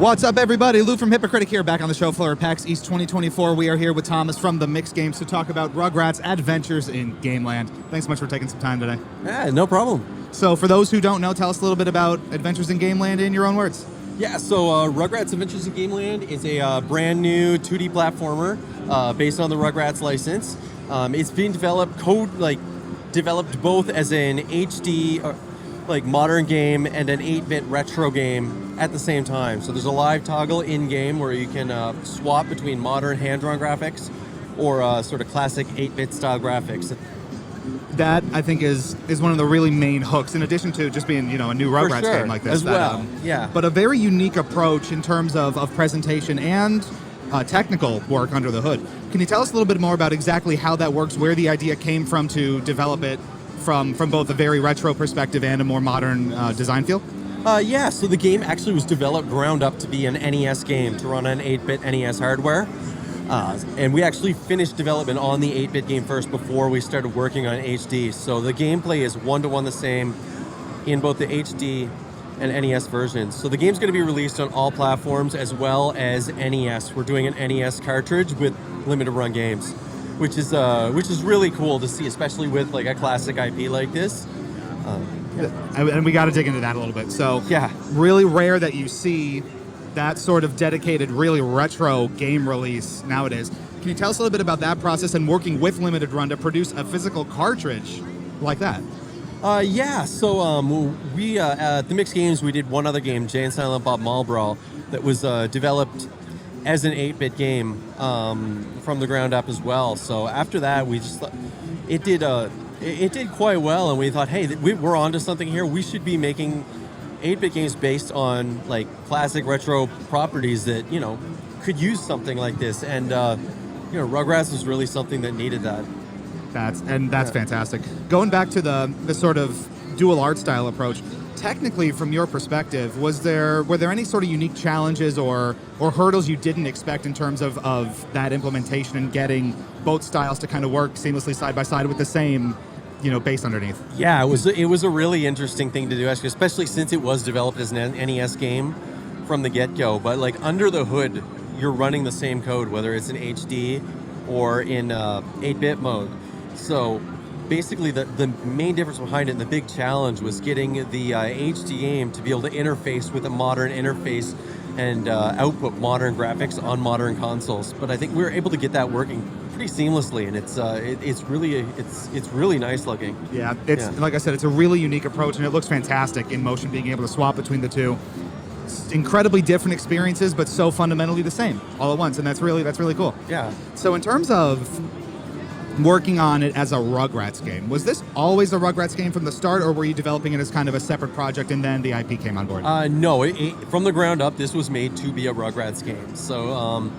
What's up, everybody? Lou from Hypocritic here, back on the show floor at PAX East 2024. We are here with Tomas from the Mixed Games to talk about Rugrats Adventures in Gameland. Thanks so much for taking some time today. Yeah, no problem. So for those who don't know, tell us a little bit about Adventures in Gameland in your own words. Yeah, so Rugrats Adventures in Gameland is a brand new 2D platformer based on the Rugrats license. It's being developed both as an HD modern game and an 8-bit retro game at the same time. So there's a live toggle in-game where you can swap between modern hand-drawn graphics or sort of classic 8-bit style graphics. That, I think, is one of the really main hooks, in addition to just being, a new Rugrats game like this. As well, yeah. But a very unique approach in terms of presentation and technical work under the hood. Can you tell us a little bit more about exactly how that works, where the idea came from to develop it from both a very retro perspective and a more modern design feel? Yeah, so the game actually was developed ground up to be an NES game, to run on 8-bit NES hardware. And we actually finished development on the 8-bit game first before we started working on HD. So the gameplay is one-to-one the same in both the HD and NES versions. So the game's going to be released on all platforms as well as NES. We're doing an NES cartridge with limited run games, which is really cool to see, especially with like a classic IP like this. And we got to dig into that a little bit. So yeah, really rare that you see that sort of dedicated, really retro game release nowadays. Can you tell us a little bit about that process and working with limited run to produce a physical cartridge like that? Yeah, so we at the Mixed Games, we did one other game, Jay and Silent Bob Mall Brawl, that was developed as an 8-bit game from the ground up as well. So after that, we just thought it did quite well, and we thought, hey, we're onto something here. We should be making 8-bit games based on like classic retro properties that could use something like this, and Rugrats was really something that needed that. That's fantastic. Going back to the sort of dual art style approach, technically from your perspective, were there any sort of unique challenges or hurdles you didn't expect in terms of that implementation and getting both styles to kind of work seamlessly side by side with the same base underneath? Yeah, it was a really interesting thing to do, actually, especially since it was developed as an NES game from the get-go. But like under the hood, you're running the same code, whether it's in HD or in 8-bit mode. So basically the main difference behind it and the big challenge was getting the HD game to be able to interface with a modern interface and output modern graphics on modern consoles. But I think we were able to get that working pretty seamlessly, and it's really nice looking. Yeah, like I said, it's a really unique approach, and it looks fantastic in motion, being able to swap between the two. It's incredibly different experiences, but so fundamentally the same all at once, and that's really cool. Yeah. So in terms of working on it as a Rugrats game, was this always a Rugrats game from the start, or were you developing it as kind of a separate project and then the IP came on board? No, from the ground up, this was made to be a Rugrats game. So,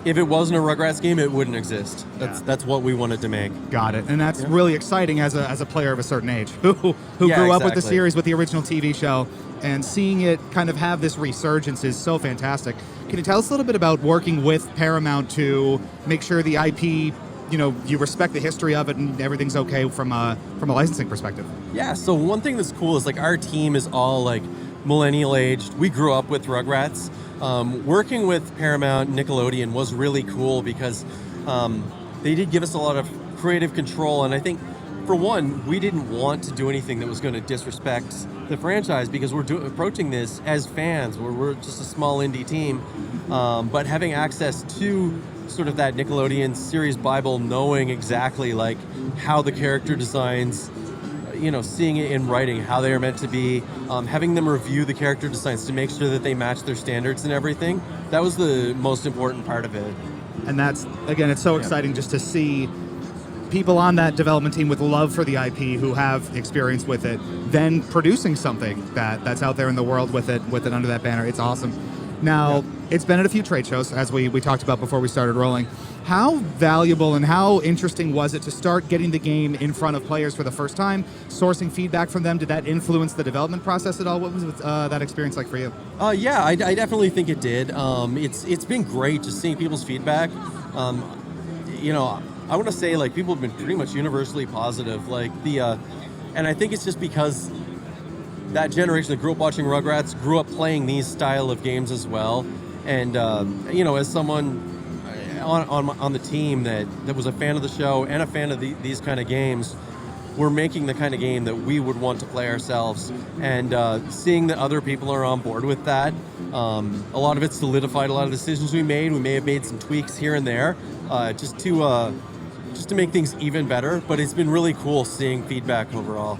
if it wasn't a Rugrats game, it wouldn't exist. That's what we wanted to make. Got it. And that's really exciting as a player of a certain age who grew up with the series, with the original TV show, and seeing it kind of have this resurgence is so fantastic. Can you tell us a little bit about working with Paramount to make sure the IP, you respect the history of it and everything's okay from a licensing perspective? Yeah, so one thing that's cool is our team is all millennial aged. We grew up with Rugrats. Working with Paramount Nickelodeon was really cool because they did give us a lot of creative control, and I think for one, we didn't want to do anything that was going to disrespect the franchise because we're approaching this as fans. We're just a small indie team, but having access to sort of that Nickelodeon series Bible, knowing exactly how the character designs, seeing it in writing, how they are meant to be, having them review the character designs to make sure that they match their standards and everything. That was the most important part of it. And that's, again, it's so exciting just to see people on that development team with love for the IP who have experience with it, then producing something that's out there in the world with it under that banner. It's awesome. Now, it's been at a few trade shows, as we talked about before we started rolling. How valuable and how interesting was it to start getting the game in front of players for the first time, sourcing feedback from them? Did that influence the development process at all? What was that experience like for you? Yeah, I definitely think it did. It's been great just seeing people's feedback. I want to say people have been pretty much universally positive. And I think it's just because that generation that grew up watching Rugrats grew up playing these style of games as well. And as someone on the team that was a fan of the show and a fan of these kind of games, we're making the kind of game that we would want to play ourselves. And seeing that other people are on board with that, a lot of it solidified a lot of decisions we made. We may have made some tweaks here and there, just to make things even better. But it's been really cool seeing feedback overall.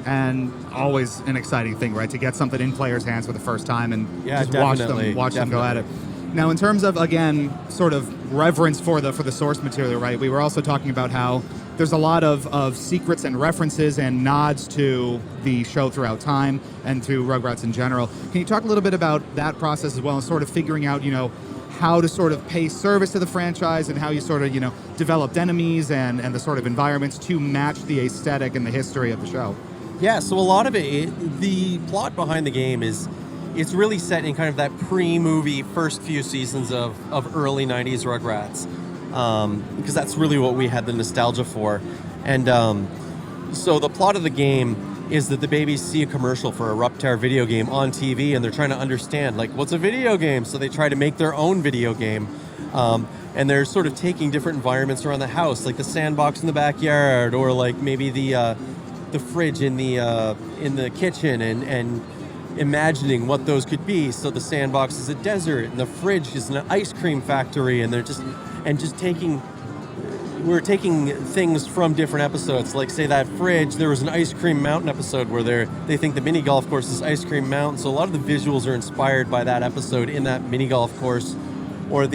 And always an exciting thing, right? To get something in players' hands for the first time and just watch them go at it. Now, in terms of, again, sort of reverence for the source material, right? We were also talking about how there's a lot of secrets and references and nods to the show throughout time and to Rugrats in general. Can you talk a little bit about that process as well and sort of figuring out, how to sort of pay service to the franchise and how you sort of, developed enemies and the sort of environments to match the aesthetic and the history of the show? Yeah, so a lot of the plot behind the game it's really set in kind of that pre-movie first few seasons of early 90s Rugrats, because that's really what we had the nostalgia for. And so the plot of the game is that the babies see a commercial for a Ruptar video game on TV, and they're trying to understand, like, what's a video game? So they try to make their own video game. And they're sort of taking different environments around the house, like the sandbox in the backyard, or like maybe the fridge in the kitchen, and imagining what those could be. So the sandbox is a desert, and the fridge is an ice cream factory, and we're taking things from different episodes. Like, say, that fridge, there was an Ice Cream Mountain episode where they think the mini golf course is Ice Cream Mountain. So a lot of the visuals are inspired by that episode in that mini golf course. Or in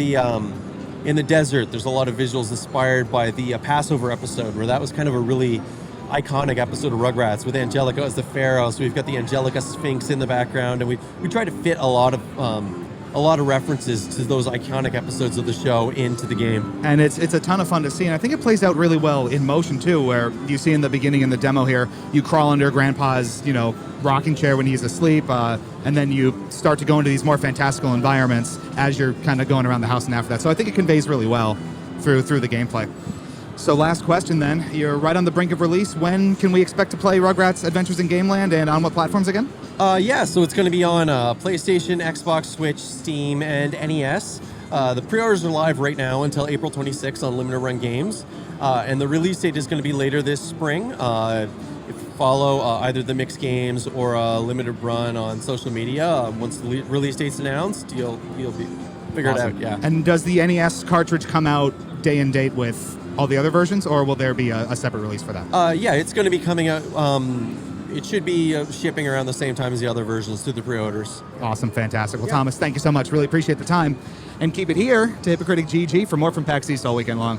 the desert, there's a lot of visuals inspired by the Passover episode, where that was kind of a really iconic episode of Rugrats with Angelica as the pharaoh. So we've got the Angelica Sphinx in the background, and we try to fit a lot of references to those iconic episodes of the show into the game. And it's a ton of fun to see, and I think it plays out really well in motion too, where you see in the beginning in the demo here, you crawl under Grandpa's rocking chair when he's asleep, and then you start to go into these more fantastical environments as you're kind of going around the house and after that. So I think it conveys really well through the gameplay. So last question then, you're right on the brink of release. When can we expect to play Rugrats Adventures in Gameland, and on what platforms again? So it's going to be on PlayStation, Xbox, Switch, Steam, and NES. The pre-orders are live right now until April 26th on Limited Run Games. And the release date is going to be later this spring. If you follow either the Mixed Games or Limited Run on social media, once the release date's announced, you'll be figured Awesome. out. Yeah. And does the NES cartridge come out day and date with all the other versions, or will there be a separate release for that? It's going to be coming out. It should be shipping around the same time as the other versions through the pre-orders. Awesome, fantastic. Well, Thomas, thank you so much. Really appreciate the time. And keep it here to Hypocritic GG for more from PAX East all weekend long.